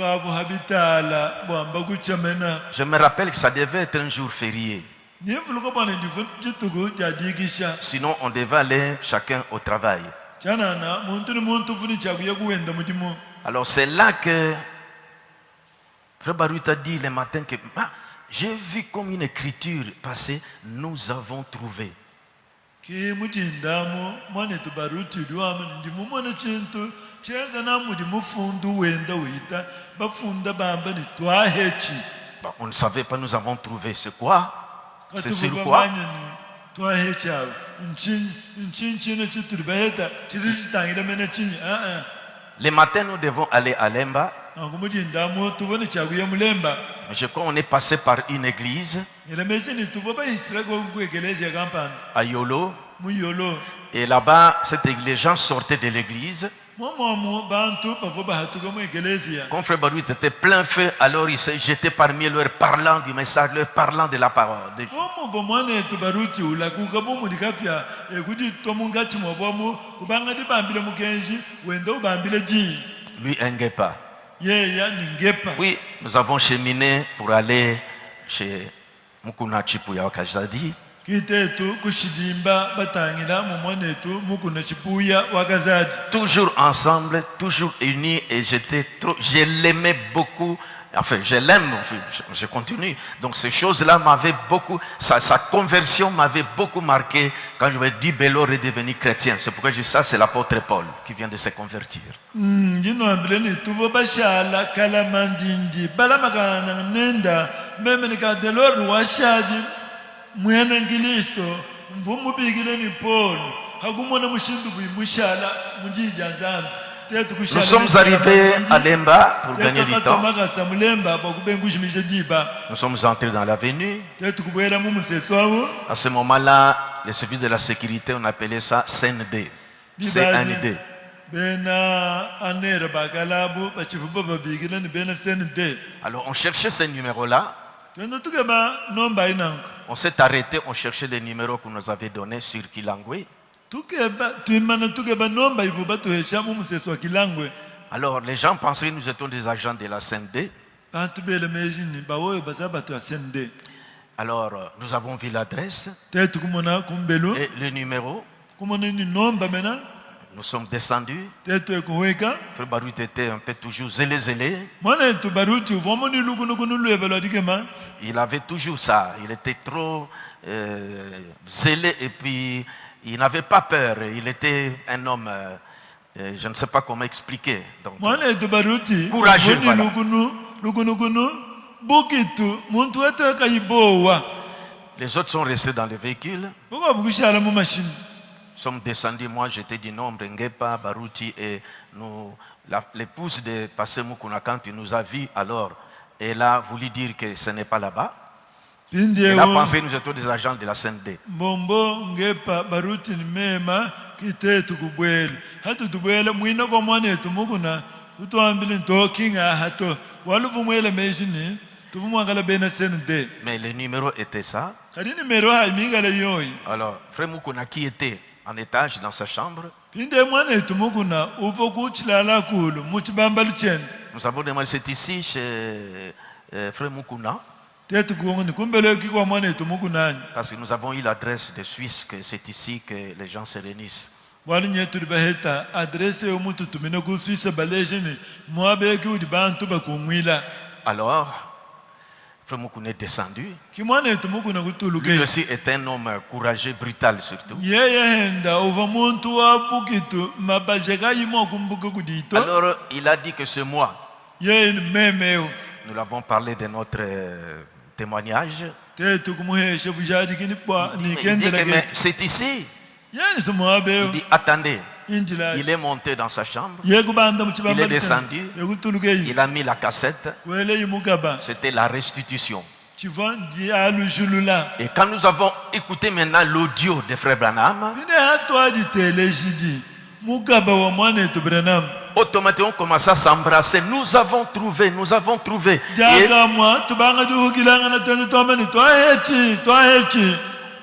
me rappelle que ça devait être un jour férié. Sinon, on devait aller chacun au travail. Alors, c'est là que Frère Baruch a dit le matin que j'ai vu comme une écriture passer, nous avons trouvé. On ne savait pas, nous avons trouvé. C'est quoi? C'est sur quoi? Les matins, nous devons aller à Lemba. Je crois qu'on est passé par une église à Yolo. Et là-bas, les gens sortaient de l'église. Quand Frère Baruch était plein feu, alors il s'est jeté parmi eux, leur parlant du message, leur parlant de la parole. Lui, Engepa. Oui, nous avons cheminé pour aller chez Mukuna Chipuya Wakajadi. Toujours ensemble, toujours unis, et je l'aimais beaucoup. Enfin, je l'aime, je continue. Donc ces choses-là m'avaient beaucoup, sa conversion m'avait beaucoup marqué quand je me dis Bello est devenu chrétien. C'est pourquoi je dis ça, c'est l'apôtre Paul qui vient de se convertir. Nous sommes arrivés à Lemba pour gagner du temps. Nous sommes entrés dans l'avenue. À ce moment-là, les services de la sécurité, on appelait ça CND. CND. Alors on cherchait ce numéro-là. On s'est arrêté, on cherchait les numéros qu'on nous avait donnés sur Kilangwe. Alors les gens pensaient que nous étions des agents de la CND. Alors nous avons vu l'adresse et le numéro. Nous sommes descendus. Frère Baruch était un peu toujours zélé. Il avait toujours ça. Il était trop zélé et puis il n'avait pas peur. Il était un homme, je ne sais pas comment expliquer. Donc, courageux. Voilà. Les autres sont restés dans le véhicule. Nous sommes descendus, moi j'étais du nombre Ngepa, Baruti et l'épouse de Pasteur Mukuna, quand il nous a vus, alors elle a voulu dire que ce n'est pas là-bas. Elle a pensé que nous étions des agents de la CND. Mais le numéro était ça. Alors, Frère Mukuna qui était en étage dans sa chambre, nous avons demandé, c'est ici chez Frère Mukuna. Parce que nous avons eu l'adresse de Suisse que c'est ici que les gens se réunissent. Alors, Frère Mukuna est descendu. kimwanetu mukuna kutuluka Lui aussi est un homme courageux, brutal surtout. yeye henda uva muntu wa bukitu mabajeka yimo kumbuka kudito Alors, il a dit que ce mois, yeye memeo nous l'avons parlé de notre témoignage. tetu kumuheshe bujadi kinipwa Il dit que nikendela mais ke c'est ici. yeye sumwabeo Il dit attendez. injila Il est monté dans sa chambre. ye kubanda Il muchibamba est descendu. yekutuluka Il a mis la cassette. kwele yimukaba C'était la restitution. chiva ndi alujulula Et quand nous avons écouté maintenant l'audio de Frère Branham, bine hatwaji telejidi mukaba wa mwanetu Branham automatiquement on commence à s'embrasser. Nous avons trouvé, nous avons trouvé. Et, jagamwa tubanga duhukilanga na tende twamani twahechi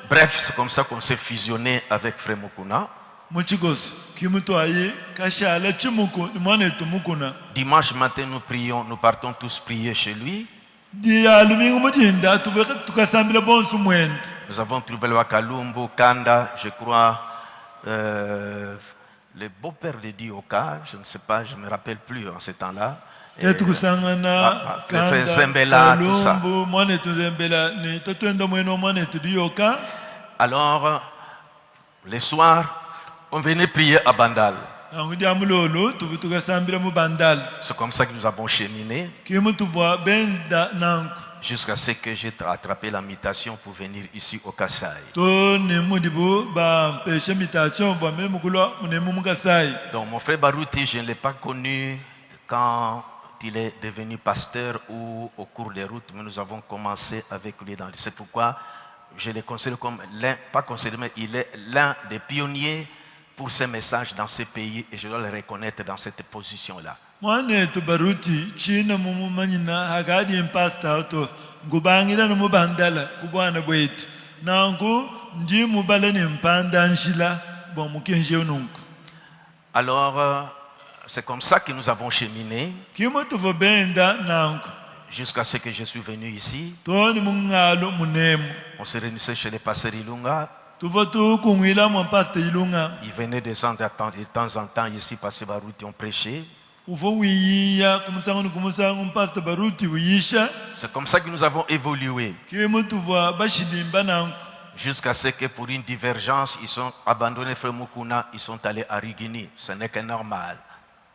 bref, c'est comme ça qu'on s'est fusionné avec Frère Mukuna. muchikosi kimutwaye kashala chimuku mwanetu mukuna Dimanche matin, nous prions, nous partons tous prier chez lui. diyalumingu mujinda tukasambila bonsu mwende Nous avons trouvé le Wakalumbu, Kanda, je crois, le beau-père de Dioka, je ne sais pas, je ne me rappelle plus en ce temps-là. Et, tukusangana le frère kanda Zembela, tout ça. kalumbu mwanetu zembela ni tatwenda mwene mwanetu diyoka Alors, le soir, on venait prier à Bandal. angu diamulolo tukasambila mu bandala C'est comme ça que nous avons cheminé kimutuvwa benda nanku jusqu'à ce que j'ai attrapé la mutation pour venir ici au Kassai. to ni mudibu ba peshe mitation bwa memukulwa munemu mukasai Donc mon frère Baruti, je ne l'ai pas connu quand il est devenu pasteur ou au cours des routes, mais nous avons commencé avec lui. C'est pourquoi je le considère comme l'un, pas considéré, mais il est l'un des pionniers pour ces messages dans ces pays et je dois le reconnaître dans cette position-là. mwanetu baruti china mumumanyina hakadi impasta to ngubangira no mubandala kubwana bwetu nangu ndi mubala ni mpanda nshila bon mukenje ununku Alors, c'est comme ça que nous avons cheminé kimutuvo benda nangu jusqu'à ce que je suis venu ici. toni mungalo munemu On se réunissait chez les pasteurs Ilunga. tuvo tu kungwila mwa pasta ilunga Ils venaient descendre de temps en temps ici parce que Baruti ont prêché. ufo wiyiya kumusangu pasta baruti wiyisha C'est comme ça que nous avons évolué kimutuvo bashilimba nangu jusqu'à ce que pour une divergence, ils sont abandonnés Frère Mukuna, ils sont allés à Rigini. Ce n'est que normal.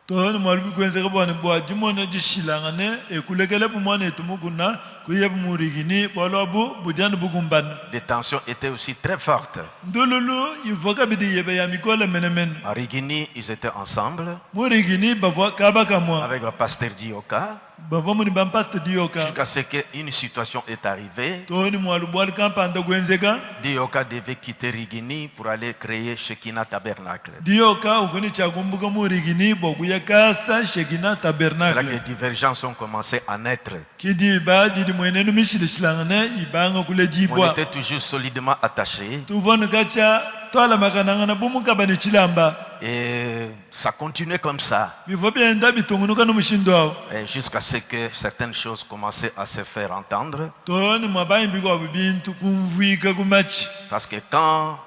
toni mwalubi kwenzeka bwana bwa dimona dishilangane ekulekele bumwana etumukuna kuye bumurigini bolobu budyan bugumbana Les tensions étaient aussi très fortes. ndululu ivoka bidi yebe ya mikola menemen À Rigini, ils étaient ensemble murigini bavwa kabaka mwa avec le pasteur Dioka bavwa muni bampasta diyoka jusqu'à ce qu'une situation est arrivée. toni mwalubu wali kampanda kwenzeka Dioka devait quitter Rigini pour aller créer Shekinah Tabernacle. diyoka ufuni chakumbuka murigini bokuya kasa shekina C'est là que tabernacle les divergences ont commencé à naître. kidi ba didi mwenenu mishilishilangane ibanga kule On jibwa était toujours solidement attachés tuvonu kacha twala makanangana bumukabani chilamba et ça continuait comme ça bivo byenda bitungunuka nomushindo wawo et jusqu'à ce que certaines choses commençaient à se faire entendre. toni mwabayimbi kwawe bintu kumvwika kumachi Parce que quand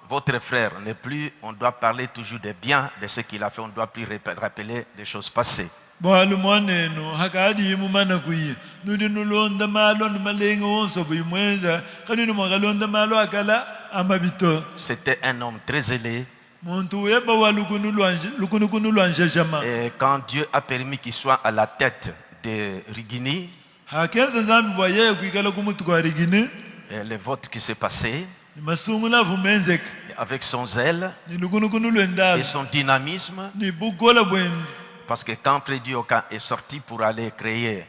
votre frère n'est plus, on doit parler toujours des biens de ce qu'il a fait, on ne doit plus rappeler des choses passées. bwalu mwaneno hakadi yimumana kuye nudi nulonda malo nimalenga wonso buyimwenza kanini mwakalonda malo akala amabito C'était un homme très zélé muntu weba wa lukunu lwanjajama et quand Dieu a permis qu'il soit à la tête de Rigini, hakenza nzambi bwaye kwikala kumutu kwa rigini et le vote qui s'est passé, ni masungula vumenzeka avec son zèle ni lukunukunu et lwendalo son dynamisme, ni bugola bwendi parce que quand Prédioka est sorti pour aller créer,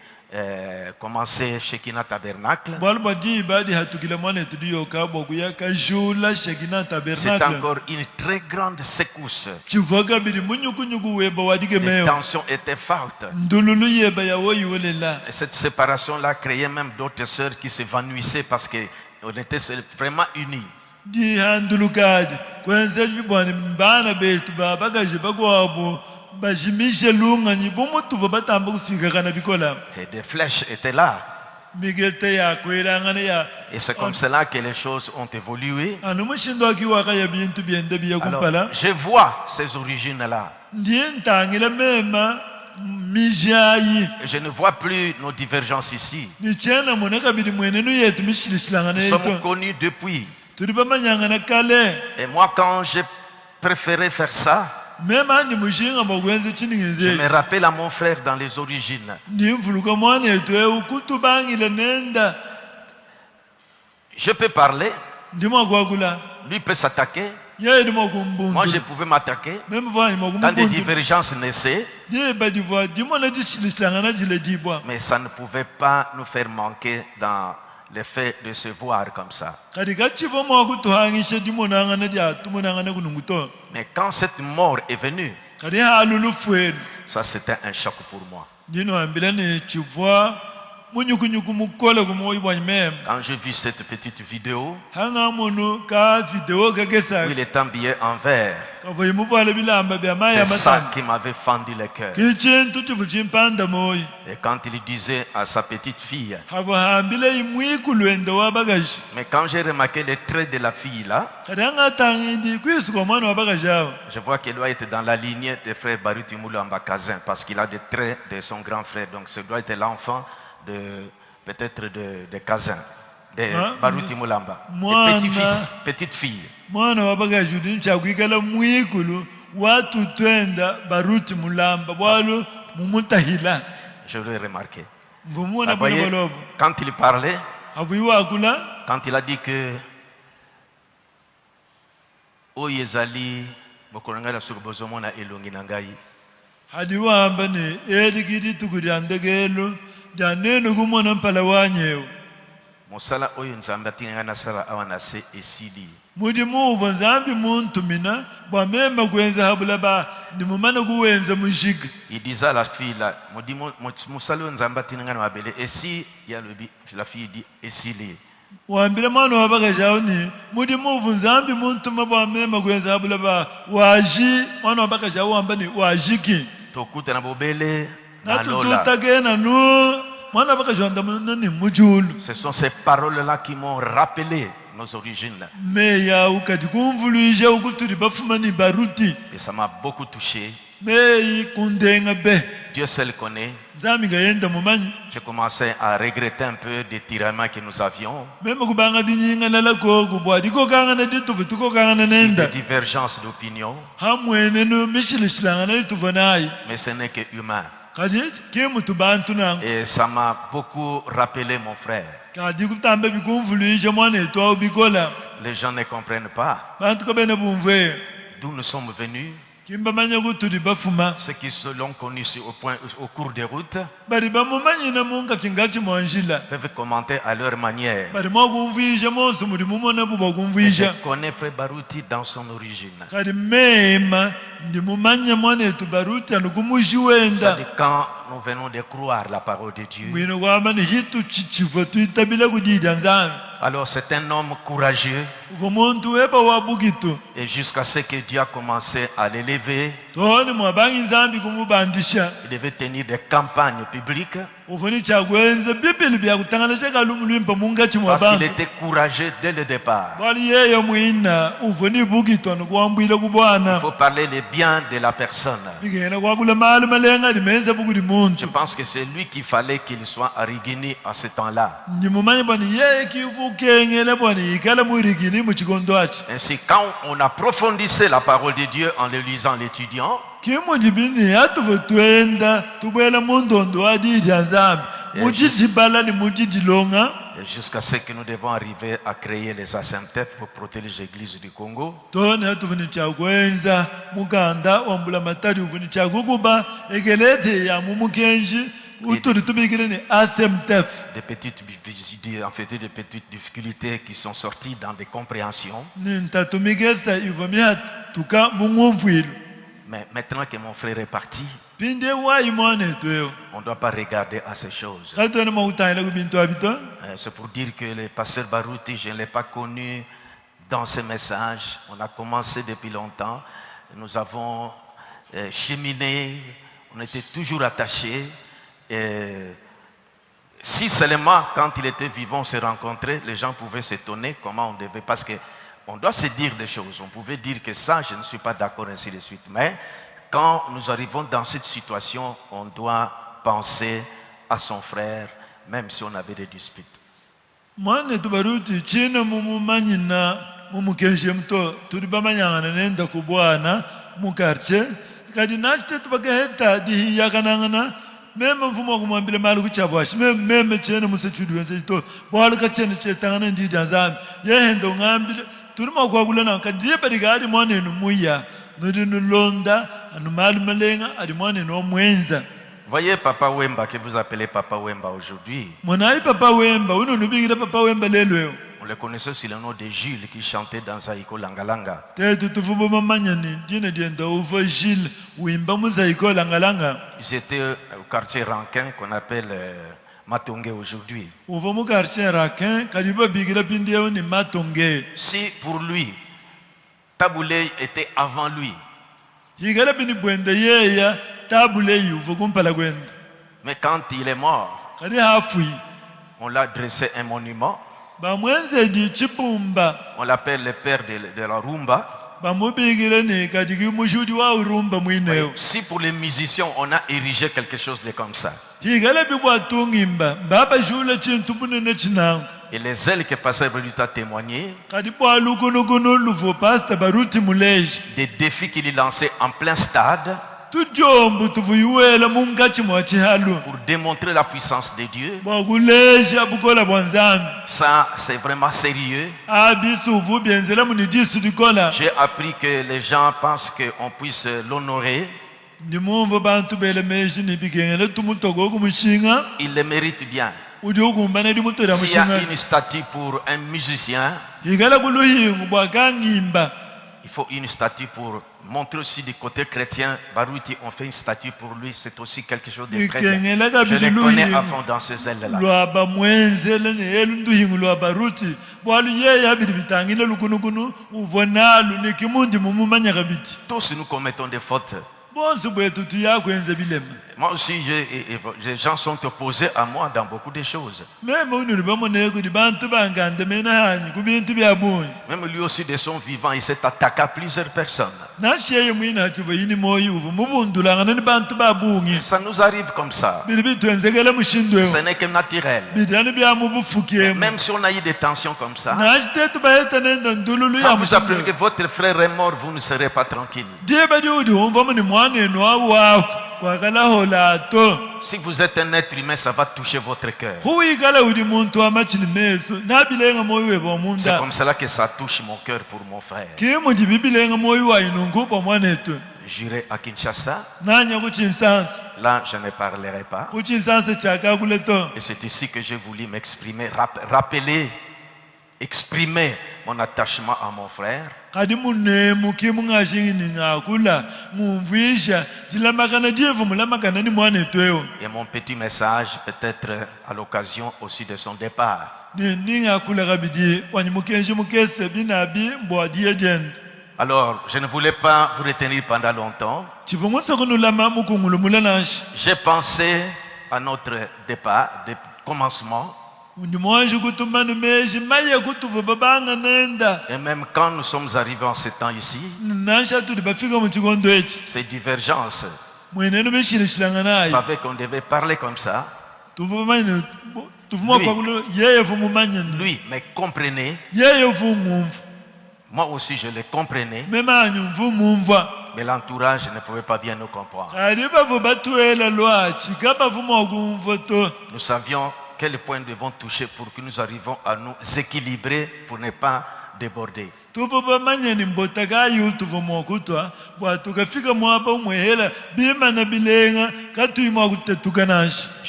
commencer Shekinah Tabernacle, bwalu bwadi badi hatukila mwanetu diyoka bwakuya kajula shekina c'est tabernacle encore une très grande secousse. chivoka bidi munyukunyuku weba Les wadikemeyo tensions étaient fortes. ndululu yeba yawo yiwolela Et cette séparation-là créait même d'autres sœurs qui s'évanouissaient parce qu'on était vraiment unis. dihandulukaji kwenza bwani mbana betu babagaje bakwabo bajimishe lunganyi bumutuva batamba kusika kana bikola Et des flèches étaient là. migete yakwelangana ya Et c'est comme cela que les choses ont évolué. anu mushindo akiwaka ya bintu byende Alors, biyakumpala je vois ces origines-là. ndiye ntangila mema mijayi Je ne vois plus nos divergences ici. nichena mona kabiri mwenenu yetu mishilishilangana Nous sommes yetu connus depuis. turi bamanyangana kale Et moi, quand j'ai préféré faire ça, mema ni mushinga magwenze je chiningenze me rappelle à mon frère dans les origines. nimvuluka mwana yetu ukutubangile nenda Je peux parler, ndimo kwakula lui peut s'attaquer. yeye ndimo Moi, kumbundu je pouvais m'attaquer. meme vanyi Quand des makumbundu divergences naissaient, ndiye badivwa dimona jishilishilangana jile jibwa mais ça ne pouvait pas nous faire manquer dans le fait de se voir comme ça. kati kachivo mwakutuhangisha dimonangana diatumonangana kununguto Mais quand cette mort est venue, kati halulufwenu ça c'était un choc pour moi. dino ambila ni chivwa munyukunyuku mukole kumoyibwa meme Quand je vis cette petite vidéo hanga munu ka video où kakesa il est habillé en vert, kavo imuvala bilamba bya maya c'est ça matani qui m'avait fendu le cœur. kichintu chivu chimpanda moyi Et quand il disait à sa petite fille, havo hambile imwiku lwendo wa bagashi mais quand j'ai remarqué les traits de la fille là, kati hanga tangindi kwisuka mwana wa bagashi awo je vois qu'elle doit être dans la lignée des frères Baruti Moulamba Kazin parce qu'il a des traits de son grand frère. Donc ce doit être l'enfant de peut-être de Kazin, de Hein? Baruti Moulamba. Moi, Et petit-fils, petite fille. mwana wa bagashi udini chakwikala mwikulu watu twenda baruti mulamba bwalo mumutahila Je l'ai remarqué. mvumuna Vous bwino voyez, balobo quand il parlait, avuiwakula quand il a dit que oyo ezali mokolo ngai nasuki bozomona elongi na ngai, hadi wamba ni edikidi tuku dya ndegelo dya neno kumona mpala wanyewo mosala oyo nzambe atingi ngai nasala awa na se esili. mudi muva nzambi muntumina bwamema kwenza habula ba ndimumana kuwenza mushiga Il disait à la fille là, mosala oyo nzambe atingi ngai na mabele esi ya lobi, la fille dit esili. wambila mwana wa bagashi awo ni mudi muvu nzambi muntuma bwamema kwenza habula ba waji mwana wa bagashi awo wamba ni wajiki Tokuta na bobele na lola. natututagena nu mwana wa bagashi wandamuna ni mujulu Ce sont ces paroles-là qui m'ont rappelé nos origines là. meya ukati kumvuluisha ukuturi bafuma ni baruti Et ça m'a beaucoup touché. meyi kundenga be Dieu seul connaît. nzambi ngayenda mumanyi J'ai commencé à regretter un peu des tiraillements que nous avions, meme kubanga dinying'anala koku bwadi kokang'ana ditufu tukokang'ana des nenda divergences d'opinion, hamwene no mishilishilang'ana ditufu nayi mais ce n'est que humain. kati kimutu bantu nangu Et ça m'a beaucoup rappelé mon frère. kati kutamba bikumvuluisha mwana etu awu bikola Les gens ne comprennent pas bantu kabene bumveyo d'où nous sommes venus. kimba manya kuturi bafuma Ceux qui se l'ont connu au cours des routes bari bamumanyina munkati ngachi mwanjila peuvent commenter à leur manière. bari mwakumvuisha monse muri mumona buba Mais je kumvuisha connais Frère Baruti dans son origine. kati mema ndimumanya mwana etu baruti anukumujiwenda C'est-à-dire quand nous venons de croire la parole de Dieu. bwino kwamba ni hitu chichivo tuitabila kudidya nzambi Alors c'est un homme courageux uvo muntu weba wabukitu et jusqu'à ce que Dieu a commencé à l'élever, toni mwabangi nzambi kumubandisha il devait tenir des campagnes publiques uvo ni chakwenza bibili byakutangana chakalumulwimpa mungachi parce qu'il mwabantu était courageux dès le départ. bwali yeyo mwina uvo ni bukitwa nikuwambwile Il kubwana faut parler le bien de la personne. bigenda kwakula mali malenga dimenza bukuti Je muntu pense que c'est lui qu'il fallait qu'il soit à Rigini à ce temps-là. ndimumanyi bwani yeye kivukengele bwani ikala muirigini muchikondo achi Ainsi, quand on approfondissait la parole de Dieu en le lisant, l'étudiant, kimudibini atuvo twenda tubwela mundondo adidya nzambi muchidibala ni muchidilonga et jusqu'à ce que nous devons arriver à créer les ASMTF pour protéger l'église du Congo, toni atuvuni chakwenza mukanda wambula matari uvuni chakukuba ekelete ya mumukenji uturi tumikire ni ASMTF en fait, des petites difficultés qui sont sorties dans des compréhensions. nintatumikesa ivo myatu tuka mung'umvwilu Mais maintenant que mon frère est parti, pinde wayi mwana etweyo on ne doit pas regarder à ces choses. katoni mwakutangila kubintu abito C'est pour dire que le pasteur Baruti, je ne l'ai pas connu dans ce message. On a commencé depuis longtemps. Nous avons cheminé. On était toujours attachés. Et si seulement quand il était vivant, on s'est rencontrés, les gens pouvaient s'étonner comment on devait. Parce qu'on doit se dire des choses. On pouvait dire que ça, je ne suis pas d'accord, ainsi de suite. Mais quand nous arrivons dans cette situation, on doit penser à son frère, même si on avait des disputes. Mwana tubaruti china mumumanyina mumukenje mto turibamanyangana nenda kubwana mukarche kadi nachite tubagaheta di yakanangana meme mfumo kumwambile mali kuchabwashi meme chene musechudu wense to bwala kachene chetangana ndi danzami yehendo ngambile turima kwakulana kadi berigadi mwana enu muya nodinu londa anu mali malenga adi mwana enu omwenza. Voyez Papa Wemba, que vous appelez Papa Wemba aujourd'hui. On le connaissait sous le nom de Jules qui chantait dans Zaïko Langalanga. Ils étaient au quartier Rankin qu'on appelle Matongé aujourd'hui. Si pour lui, Taboulé était avant lui. Mais quand il est mort, on l'a dressé un monument. On l'appelle le père de la rumba. Si pour les musiciens on a érigé quelque chose de comme ça, et les ailes que Pasteur Baruti a témoigné, des défis qu'il lançait en plein stade, pour démontrer la puissance de Dieu. Ça, c'est vraiment sérieux. J'ai appris que les gens pensent qu'on puisse l'honorer. Il le mérite bien. S'il y a une statue pour un musicien, il faut une statue pour montrer aussi du côté chrétien. Baruti, on fait une statue pour lui, c'est aussi quelque chose de très bien. Je les connais à fond dans ces ailes-là. Tous nous commettons des fautes. Moi aussi, les gens sont opposés à moi dans beaucoup de choses. Même lui aussi, de son vivant, il s'est attaqué à plusieurs personnes. Ça nous arrive comme ça. Ce n'est que naturel. Et même si on a eu des tensions comme ça, quand vous apprenez que votre frère est mort, vous ne serez pas tranquille. Si vous êtes un être humain, ça va toucher votre cœur. C'est comme cela que ça touche mon cœur pour mon frère. J'irai à Kinshasa. Là, je ne parlerai pas. Et c'est ici que j'ai voulu m'exprimer, rappeler, exprimer mon attachement à mon frère. Et mon petit message, peut-être à l'occasion aussi de son départ. Alors, je ne voulais pas vous retenir pendant longtemps. J'ai pensé à notre départ, de commencement. Et même quand nous sommes arrivés en ce temps ici, ces divergences, vous savez qu'on devait parler comme ça. Lui me comprenait. Moi aussi je le comprenais. Mais l'entourage ne pouvait pas bien nous comprendre. Nous savions quel point nous devons toucher pour que nous arrivions à nous équilibrer pour ne pas déborder. Je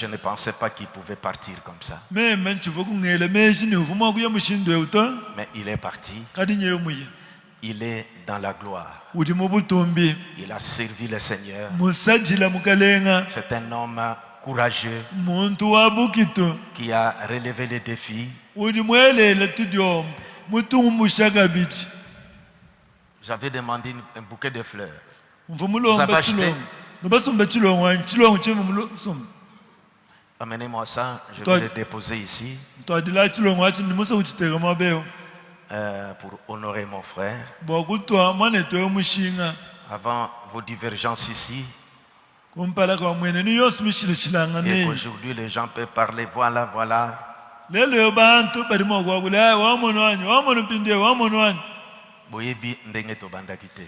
ne pensais pas qu'il pouvait partir comme ça. Mais il est parti. Il est dans la gloire. Il a servi le Seigneur. C'est un homme courageux qui a relevé les défis. J'avais demandé un bouquet de fleurs. Vous avez acheté? Amenez-moi ça, je vais le déposer ici pour honorer mon frère. avant vos divergences ici, kumpala kwa mwene ni yose mishilo chilanga et ne qu'aujourd'hui les gens peuvent parler, voilà, voilà. lelo bantu bali mo kwa kula wa mono pinde wa mono wanyu Boyebi ndenge tobandaki te.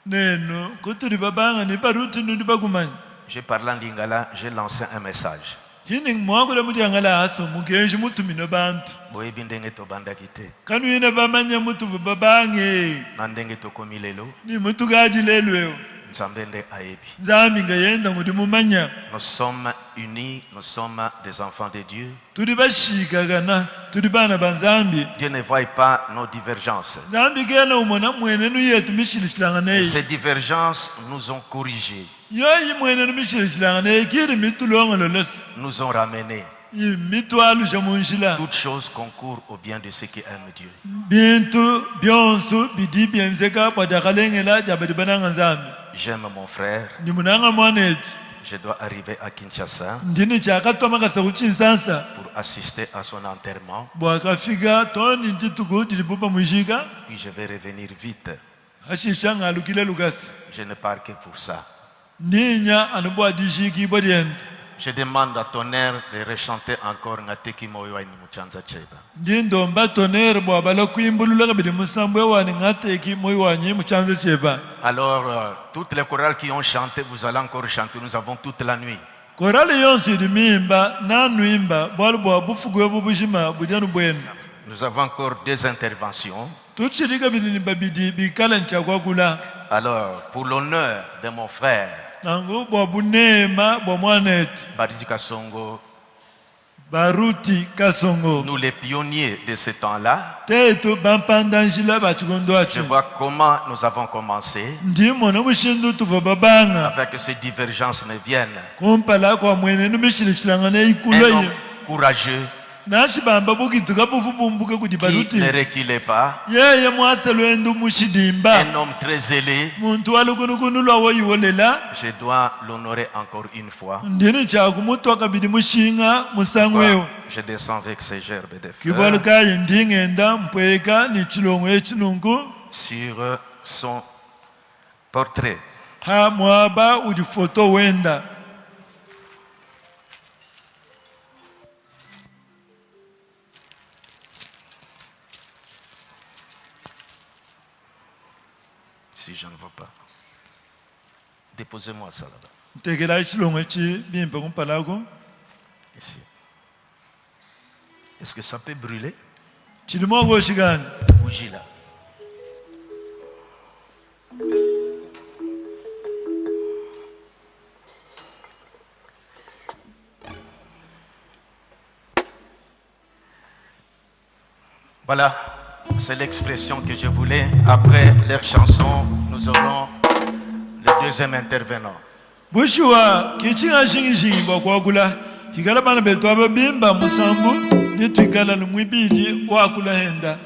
neno kuturi babanga ni baruti ndi bagumanya. J'ai parlé en lingala, j'ai lancé un message. Hini mwakula muti angala aso mugenji mutumino bantu Boyebi ndenge tobandaki te. kanu yene bamanya mutu babange Na ndenge tokomi lelo, ni mutu gaji lelweo Nzambe nde ayebi. nzambi nga yenda muti mumanya Nous sommes unis, nous sommes des enfants de Dieu. turi bashikagana turi bana banzambi Dieu ne voit pas nos divergences. zambi kena umona mwene nu yetu mishilishilanga Et nei ces divergences nous ont corrigés, yoyi mwene nu mishilishilanga nei kiri mitulongolo les nous ont ramenés. mitwalusha munshila Toutes choses concourent au bien de ceux qui aiment Dieu. bintu byonsu bidi byenzeka bwadakalengela jabadi bananga nzambi J'aime mon frère. ndi munanga mwaneti Je dois arriver à Kinshasa ndini chakatwamakasa kuchinsansa pour assister à son enterrement. bwakafika toni ntituku tilipupa mwishika Puis je vais revenir vite. ashisha ng'alukile lukasi Je ne pars que pour ça. ninya anubwadishiki bwadiende Je demande à Tonnerre de rechanter encore Ngateki Moyo ni Muchanza Cheba. ndi ndomba tonere bwabala kuimbulula kabili musambwe wani ngateki moyo wanyi muchanze cheba. Alors, toutes les chorales qui ont chanté, vous allez encore chanter. Nous avons toute la nuit. korali yonse idi mimba nanuimba bwali bwa bufugwe bubushima bujanu bwenu Nous avons encore 2 interventions. tuchili kabili ni babidi bikala nchakwakula Alors, pour l'honneur de mon frère, nangu bwa bunema bwa mwaneti Baridi Kasongo, baruti kasongo nous les pionniers de ce temps-là, tetu bampanda njila bachikondo je acho vois comment nous avons commencé ndimo namushindu tuva babanga afin que ces divergences ne viennent. kumpala kwa mwene numishilishilanga Un neikula homme ye courageux nachibamba bukituka bufu bumbuke kuti qui baruti ne reculait pas, yeye mwase lwendu mushidimba un homme très zélé. muntu walukunukunu lwawo yiwolela Je dois l'honorer encore une fois. ndini chakumutwa kabili mushinga musangwewo Je descends avec ces gerbes de fleurs kibwalukayi ndingenda mpweka ni chilongo echinungu sur son portrait. ha mwaba udi foto wenda Si je ne vois pas, déposez-moi ça là-bas. ntekela echilongo echi bimpe kumpalako Ici. Est-ce que ça peut brûler? chilimo koshikani Bougie là. Voilà, c'est l'expression que je voulais. Après leur chanson, nous aurons le deuxième intervenant. bushiwa kichinga shingishingi bwakwakula hikala bana betu ababimba musambu nitwikala lumwibidi wakula henda